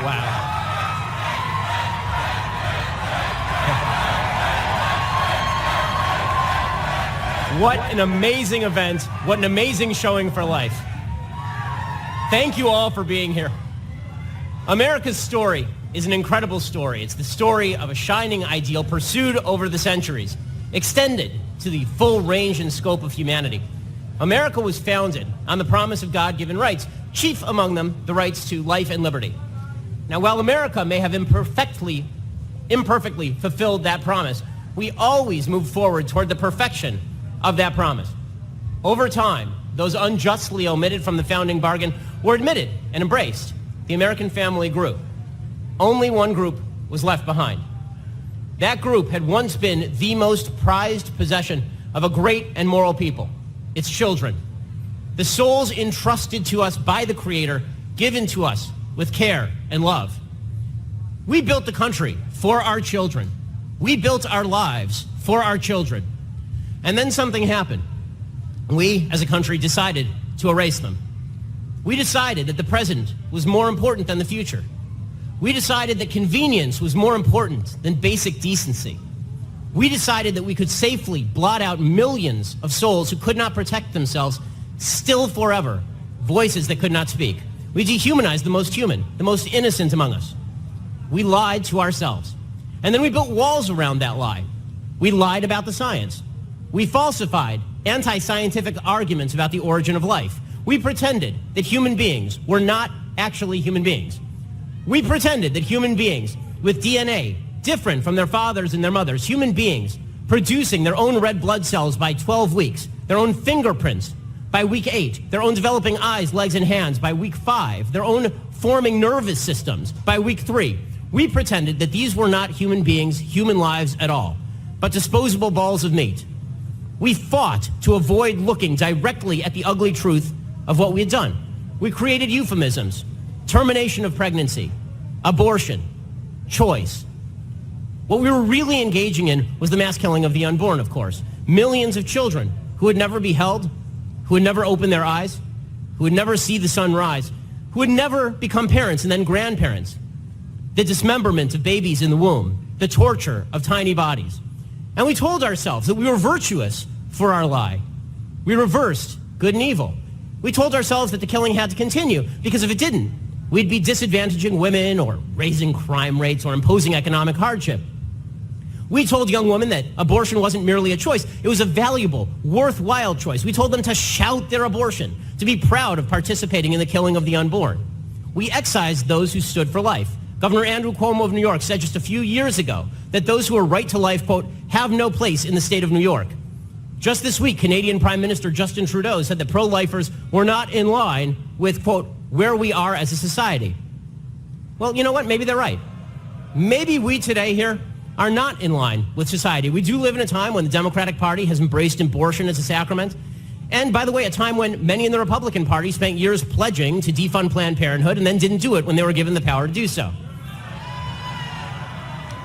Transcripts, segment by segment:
Wow. What an amazing event. What an amazing showing for life. Thank you all for being here. America's story is an incredible story. It's the story of a shining ideal pursued over the centuries, extended to the full range and scope of humanity. America was founded on the promise of God-given rights, chief among them the rights to life and liberty. Now, while America may have imperfectly fulfilled that promise, we always move forward toward the perfection of that promise. Over time, those unjustly omitted from the founding bargain were admitted and embraced. The American family grew. Only one group was left behind. That group had once been the most prized possession of a great and moral people, its children. The souls entrusted to us by the Creator, given to us with care and love. We built the country for our children. We built our lives for our children. And then something happened. We, as a country, decided to erase them. We decided that the present was more important than the future. We decided that convenience was more important than basic decency. We decided that we could safely blot out millions of souls who could not protect themselves, still forever, voices that could not speak. We dehumanized the most human, the most innocent among us. We lied to ourselves. And then we built walls around that lie. We lied about the science. We falsified anti-scientific arguments about the origin of life. We pretended that human beings were not actually human beings. We pretended that human beings with DNA different from their fathers and their mothers, human beings producing their own red blood cells by 12 weeks, their own fingerprints by week 8, their own developing eyes, legs, and hands by week 5, their own forming nervous systems by week 3. We pretended that these were not human beings, human lives at all, but disposable balls of meat. We fought to avoid looking directly at the ugly truth of what we had done. We created euphemisms: termination of pregnancy, abortion, choice. What we were really engaging in was the mass killing of the unborn, of course. Millions of children who would never be held, who would never open their eyes, who would never see the sun rise, who would never become parents and then grandparents. The dismemberment of babies in the womb, the torture of tiny bodies. And we told ourselves that we were virtuous for our lie. We reversed good and evil. We told ourselves that the killing had to continue, because if it didn't, we'd be disadvantaging women or raising crime rates or imposing economic hardship. We told young women that abortion wasn't merely a choice. It was a valuable, worthwhile choice. We told them to shout their abortion, to be proud of participating in the killing of the unborn. We excised those who stood for life. Governor Andrew Cuomo of New York said just a few years ago that those who are right to life, quote, have no place in the state of New York. Just this week, Canadian Prime Minister Justin Trudeau said that pro-lifers were not in line with, quote, where we are as a society. Well, you know what? Maybe they're right. Maybe we today here are not in line with society. We do live in a time when the Democratic Party has embraced abortion as a sacrament. And by the way, a time when many in the Republican Party spent years pledging to defund Planned Parenthood and then didn't do it when they were given the power to do so.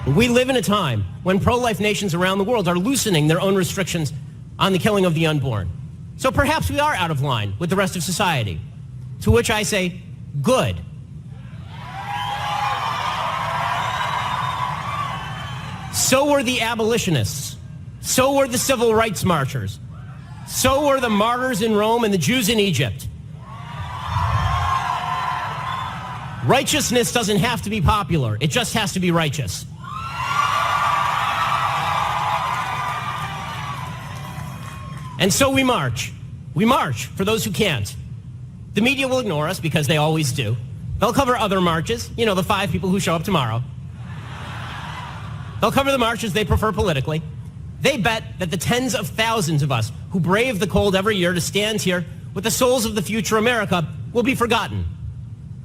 We live in a time when pro-life nations around the world are loosening their own restrictions on the killing of the unborn. So perhaps we are out of line with the rest of society. To which I say, good. So were the abolitionists. So were the civil rights marchers. So were the martyrs in Rome and the Jews in Egypt. Righteousness doesn't have to be popular. It just has to be righteous. And so we march. We march for those who can't. The media will ignore us because they always do. They'll cover other marches, you know, the 5 people who show up tomorrow. They'll cover the marches they prefer politically. They bet that the tens of thousands of us who brave the cold every year to stand here with the souls of the future America will be forgotten.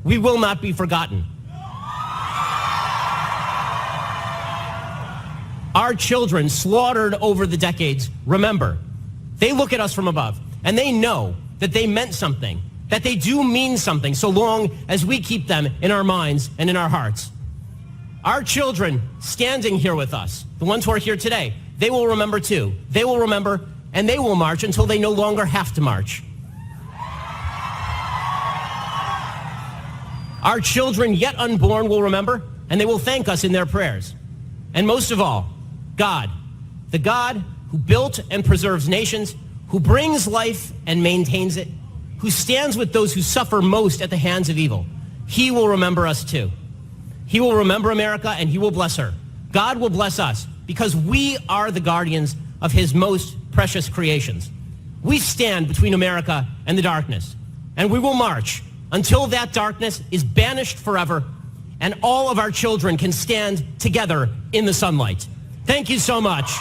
We will not be forgotten. Our children, slaughtered over the decades, remember. They look at us from above, and they know that they meant something, that they do mean something, so long as we keep them in our minds and in our hearts. Our children standing here with us, the ones who are here today, they will remember too. They will remember, and they will march until they no longer have to march. Our children yet unborn will remember, and they will thank us in their prayers. And most of all, God, the God who built and preserves nations, who brings life and maintains it, who stands with those who suffer most at the hands of evil. He will remember us too. He will remember America, and he will bless her. God will bless us because we are the guardians of his most precious creations. We stand between America and the darkness, and we will march until that darkness is banished forever and all of our children can stand together in the sunlight. Thank you so much.